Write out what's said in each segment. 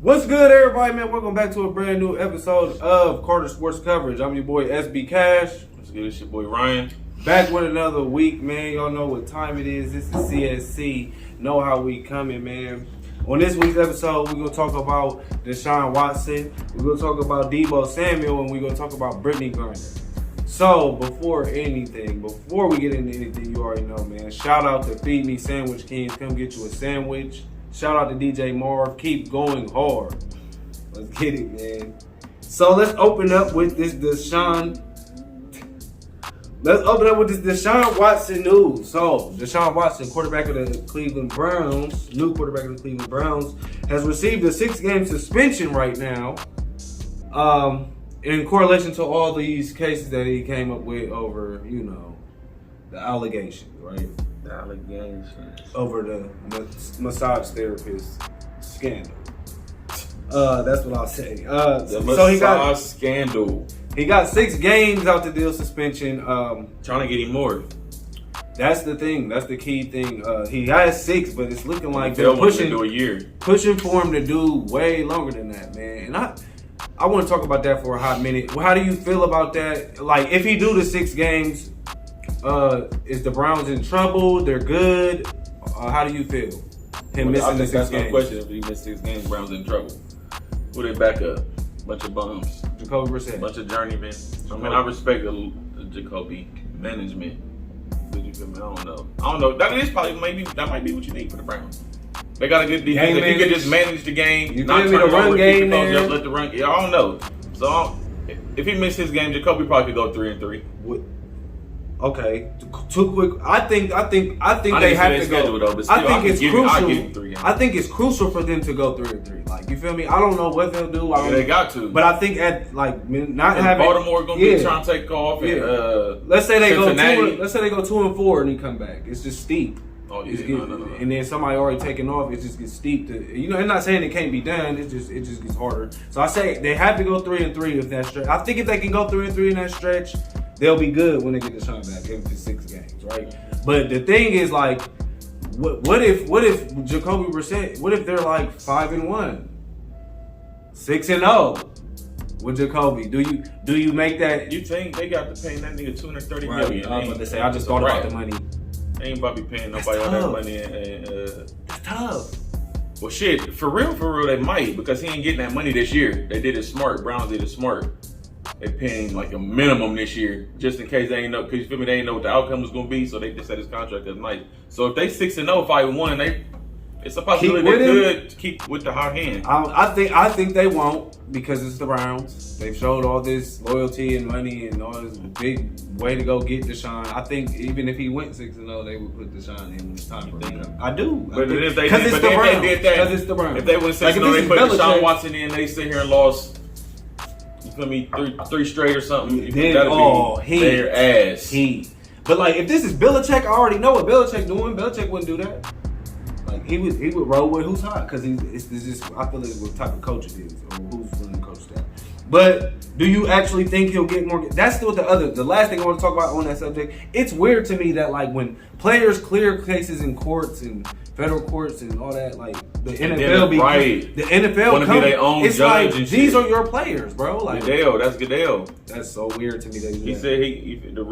What's good, everybody, man? Welcome back to a brand new episode of Carter Sports Coverage. I'm your boy, SB Cash. What's good? It's your boy, Ryan. Back with another week, man. Y'all know what time it is. This is CSC. Know how we coming, man. On this week's episode, we're going to talk about Deshon Watson. We're going to talk about Debo Samuel, and we're going to talk about Britney Griner. So, before we get into anything, you already know, man. Shout out to Feed Me Sandwich Kings. Come get you a sandwich. Shout out to DJ Marv. Keep going hard. Let's get it, man. So let's open up with this Deshon Watson news. So Deshon Watson, quarterback of the Cleveland Browns, new quarterback of the Cleveland Browns, has received a 6-game suspension right now. In correlation to all these cases that he came up with over, the allegations, right? Allegations. Over the massage therapist scandal. That's what I'll say. Massage scandal. He got 6 games out the deal suspension. Trying to get him more. That's the thing. That's the key thing. He has 6, but it's looking like they're pushing to do a year. Pushing for him to do way longer than that, man. And I want to talk about that for a hot minute. How do you feel about that? Like, if he do the 6 games, is the Browns in trouble? They're good. How do you feel? Him missing the 6 games. That's no question. If he missed 6 games, Browns in trouble. Who they back up? Bunch of bums. Jacoby Brissett. Bunch of journeymen. I mean, I respect the Jacoby management. But you feel me? I don't know. That might be what you need for the Browns. They got a good defense. If you could just manage the game, you not turn the run game there. Let the run. I don't know. So if he missed his game, Jacoby probably could go 3-3. Okay, too quick. I think they have to go. Though, but still, I think it's crucial. I think it's crucial for them to go 3-3. Like, you feel me? I don't know what they'll do. They got to. But I think not having Baltimore gonna be trying to take off. Yeah. And, let's say they go 2-4 and he come back. It's just steep. Oh yeah, no. And then somebody already taking off. It just gets steep. I'm not saying it can't be done. It just gets harder. So I say they have to go 3-3 if that stretch. I think if they can go 3-3 in that stretch, they'll be good when they get Deshon back if it's 6 games, right? But the thing is, like, what if Jacoby Brissett? What if they're like 5-1, 6-0 with Jacoby? Do you make that? You think they got to pay that nigga $230 million? I was about to say, I just thought about the money. They ain't about to be paying nobody all that money. That's tough. Well, shit, for real, they might, because he ain't getting that money this year. They did it smart. Browns did it smart. They paying like a minimum this year, just in case they ain't know. Because you feel me, they ain't know what the outcome was gonna be, so they just set his contract as nice. So if they 6-0, 5-1, it's a possibility they could keep with the hot hand. I think they won't, because it's the Browns. They've showed all this loyalty and money and all this big way to go get Deshon. I think even if he went 6-0, they would put Deshon in when it's time for him. I do. But if they did that, because it's the Browns. If they went 6-0, they put Deshon Watson in, they sit here and lost. You feel me? Three straight or something. That'd be their ass. But like, if this is Belichick, I already know what Belichick doing. Belichick wouldn't do that. Like, he would roll with who's hot, because it's just, I feel like what type of coach it is, or who's running the coach staff. But do you actually think he'll get more? That's still the last thing I want to talk about on that subject. It's weird to me that, like, when players clear cases in courts and federal courts and all that, like, the NFL the NFL come, be their own it's judge like, and these shit. are your players, bro. Like, that's Goodell. That's so weird to me that he said them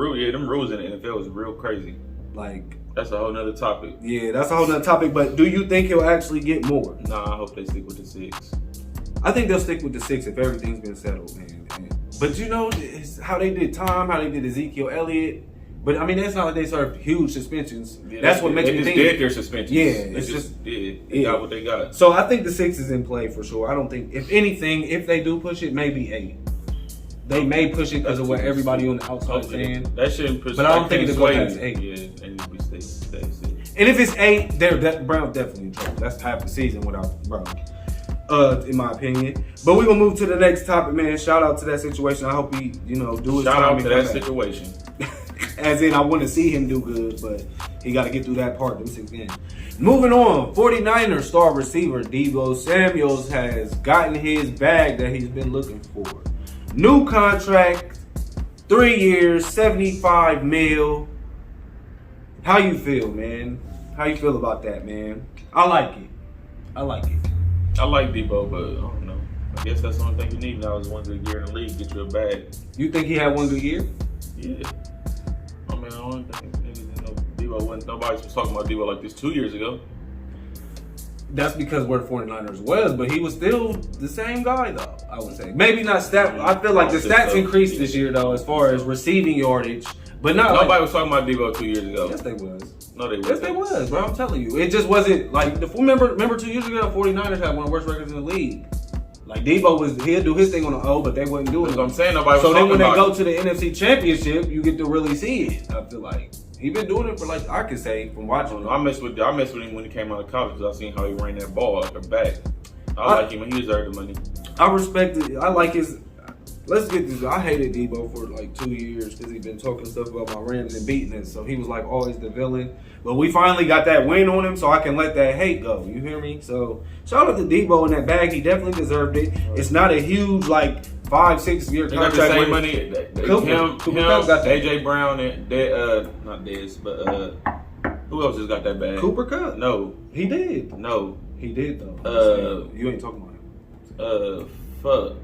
rules in the NFL is real crazy. Like, that's a whole nother topic. Yeah, that's a whole nother topic. But do you think he'll actually get more? Nah, I hope they stick with the 6. I think they'll stick with the 6 if everything's been settled, man. But it's how they did Tom, how they did Ezekiel Elliott. But I mean, that's not like they served huge suspensions. Yeah, that's what makes me think. They just did their suspensions. Yeah, they got what they got. So I think the 6 is in play for sure. I don't think, if anything, if they do push it, maybe 8. They may push it because of what everybody on the outside is saying. That shouldn't push. But I don't think it'll go past 8. Yeah, and it'll be stay. And if it's 8, Browns definitely in trouble. That's half the season without Browns. In my opinion. But we're gonna move to the next topic, man. Shout out to that situation. I hope he, do his time. Shout out to that situation. As in, I want to see him do good, but he got to get through that part, them 6 games. Moving on, 49ers star receiver Debo Samuel has gotten his bag that he's been looking for. New contract, 3 years, $75 million. How you feel, man? How you feel about that, man? I like it. I like Debo, but I don't know. I guess that's the only thing you need now is one good year in the league, get you a bag. You think he had one good year? Yeah. I mean, I don't think niggas know Debo wasn't. Nobody was talking about Debo like this 2 years ago. That's because where the 49ers was, but he was still the same guy, though, I would say. Maybe not stat. I feel like the stats increased this year, though, as far as receiving yardage. But not nobody was talking about Debo 2 years ago. Yes, they was. No, they was. Yes, they was, bro. I'm telling you. It just wasn't like, remember 2 years ago, the 49ers had one of the worst records in the league. Like, Debo he'll do his thing on the O, but they wouldn't do it. That's what I'm saying. Nobody was so then talking when they about go to the NFC Championship, you get to really see it, I feel like. He been doing it for, like, I could say, from watching him. I messed with him when he came out of college because I seen how he ran that ball like a back. I like him and he deserved the money. I respect it. I like his. Let's get this. I hated Debo for like 2 years because he been talking stuff about my Rams and beating us. So he was like always the villain. But we finally got that win on him, so I can let that hate go. You hear me? So shout out to Debo in that bag. He definitely deserved it. It's not a huge like 5-6 year They contract. got the same money. Cooper Kupp got that. AJ Brown and not Dez, but who else just got that bag? Cooper Kupp. No, He did. no. He did though. You ain't talking about him. Fuck.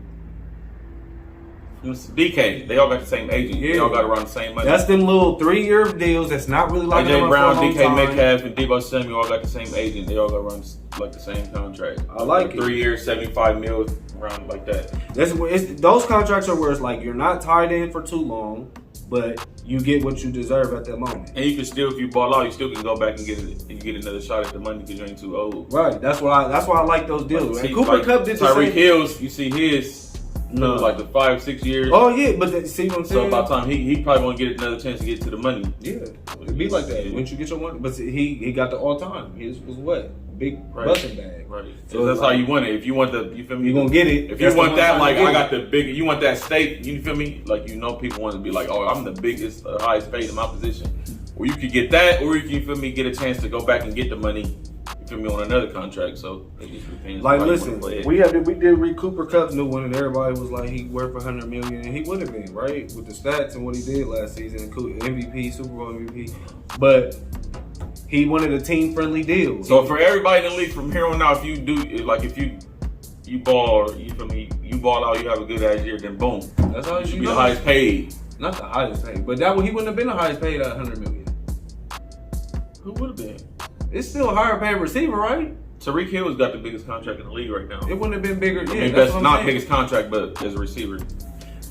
DK, they all got the same agent. Yeah. They all got around the same money. That's them little 3-year deals. That's not really like AJ Brown, DK Metcalf, and Debo Samuel all got the same agent. They all got around like the same contract. I like it. 3 years, 75 mil, around like that. Those contracts are where it's like you're not tied in for too long, but you get what you deserve at that moment. And you can still, if you ball out, you still can go back and get it. And you get another shot at the money because you ain't too old. Right. That's why I like those deals. Like, Cooper Kupp did the same. Tyreek Hills, you see his. No, like the 5-6 years. Oh yeah, but see what I'm saying? So by the time he probably won't get another chance to get to the money. Yeah, it'd be like that. Once you get your money, but see, he got the all time. His was what big busting bag. Right. So that's how you want it. If you want the, you feel me? You gonna get it. If you want that, like I got the big. You want that steak. You feel me? Like people want to be like, oh, I'm the biggest, highest paid in my position. Or you could get that, or you can feel me get a chance to go back and get the money. You feel me on another contract, so it just depends. Like, listen, we did read Cooper Kupp's new one, and everybody was like, he worth $100 million, and he would have been right with the stats and what he did last season, MVP, Super Bowl MVP. But he wanted a team-friendly deal. So for everybody in the league from here on out, if you do like if you ball, you feel me, you ball out, you have a good ass year, then boom, that's how you should be the highest paid. Not the highest paid, but he wouldn't have been the highest paid at $100 million. Who would have been? It's still a higher paid receiver, right? Tyreek Hill's got the biggest contract in the league right now. It wouldn't have been bigger. Yeah, I mean, that's not biggest contract, but as a receiver.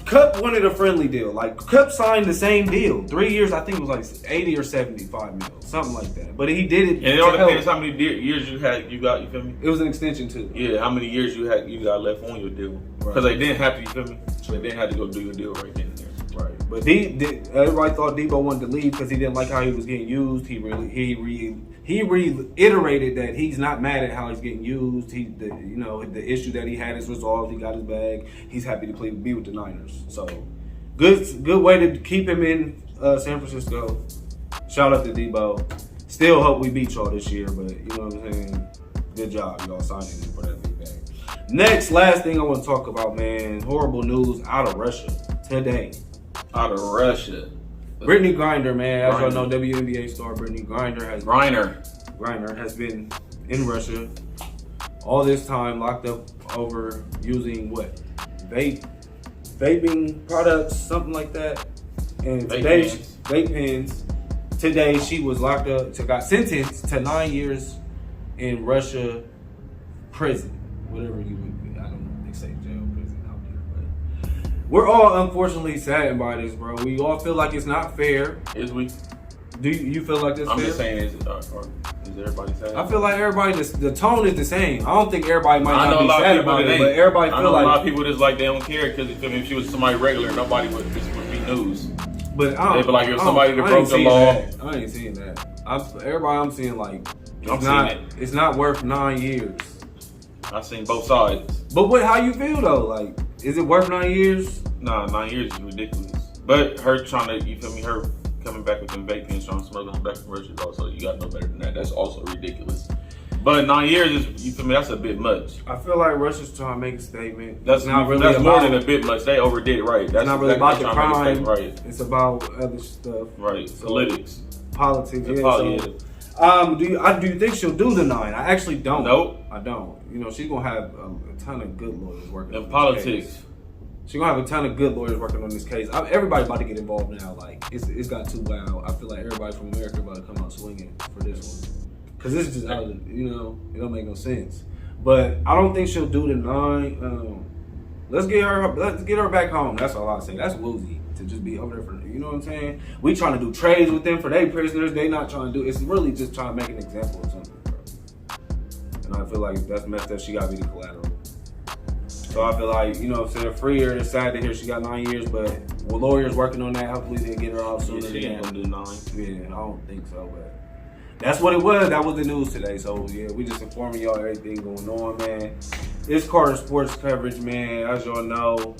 Kupp wanted a friendly deal. Like, Kupp signed the same deal. 3 years, I think it was like 80 or 75 mil, something like that. But he did it. And it all depends how many years you got, you feel me? It was an extension too. Yeah, how many years you got left on your deal. Because they didn't have to, you feel me? So they didn't have to go do your deal right then and there. Right. But everybody thought Debo wanted to leave because he didn't like how he was getting used. He reiterated that he's not mad at how he's getting used. The issue that he had is resolved. He got his bag. He's happy to be with the Niners. So good way to keep him in San Francisco. Shout out to Debo. Still hope we beat y'all this year, but you know what I'm saying? Good job, y'all signing him for that big bag. Last thing I want to talk about, man. Horrible news out of Russia today. Out of Russia. Britney Griner, man. As y'all know, WNBA star Britney Griner has been in Russia all this time, locked up over using what? Vaping products, something like that. And today, vape pens. Today she was locked up, got sentenced to 9 years in Russia prison. Whatever you would be. I don't know if they say jail, prison out there, but we're all unfortunately saddened by this, bro. We all feel like it's not fair. Is we? Do you feel like this? I'm fair? just saying, is everybody sad? I feel like everybody, the tone is the same. I don't think everybody might not be sad about it, but but everybody feel like a lot of people just like they don't care because if she was somebody regular, nobody would be news. But they'd be like, if somebody that broke the law. I ain't seeing that. Everybody I'm seeing like it's not worth 9 years. I've seen both sides. But how you feel though? Like, is it worth 9 years? Nah, 9 years is ridiculous. But her trying to, you feel me? Her coming back with them vape pens, trying to smuggle them back from Russia is also, you gotta know better than that. That's also ridiculous. But 9 years is, you feel me? That's a bit much. I feel like Russia's trying to make a statement. That's not really. That's more than a bit much. They overdid it, right? That's not really about the crime, right? It's about other stuff. Right. So, Politics. Yeah. So, Do you think she'll do the 9? I actually don't. Nope. I don't. You know, she's gonna have a ton of good lawyers working on In this politics. case. She's gonna have a ton of good lawyers working on this case. Everybody about to get involved now. Like it's got too wild. I feel like everybody from America about to come out swinging for this one, because this is just out of it don't make no sense. But I don't think she'll do the 9. Let's get her back home. That's all I say. That's woozy to just be over there for, you know what I'm saying? We trying to do trades with them for their prisoners. They not trying to do. It's really just trying to make an example of something, bro. And I feel like that's messed up. She got to be the collateral. So I feel like, you know what I'm saying, free her. It's sad to hear she got 9 years, but with lawyers working on that, hopefully they get her out sooner than She ain't that. gonna do 9. Yeah, I don't think so, but that's what it was. That was the news today. So yeah, we just informing y'all everything going on, man. It's Carter Sports coverage, man. As y'all know,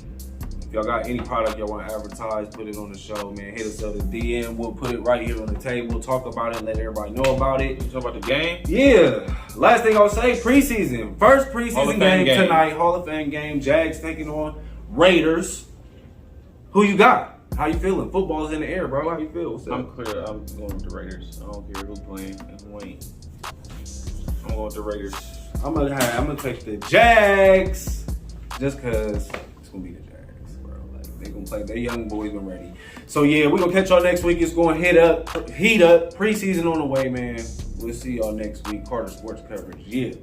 if y'all got any product y'all want to advertise, put it on the show, man. Hit us up at DM. We'll put it right here on the table. Talk about it. Let everybody know about it. You talk about the game? Yeah. Last thing I'll say, preseason. First Hall of preseason Fame game tonight. Hall of Fame game. Jags taking on Raiders. Who you got? How you feeling? Football's in the air, bro. How you feel? What's up? I'm clear. I'm going with the Raiders. I don't care who's playing and who ain't. I'm going with the Raiders. I'm gonna take the Jags just cause it's gonna be the Jags, bro. Like they gonna play. Their young boys been ready. So yeah, we're gonna catch y'all next week. It's gonna heat up. Preseason on the way, man. We'll see y'all next week. Carter Sports coverage. Yeah.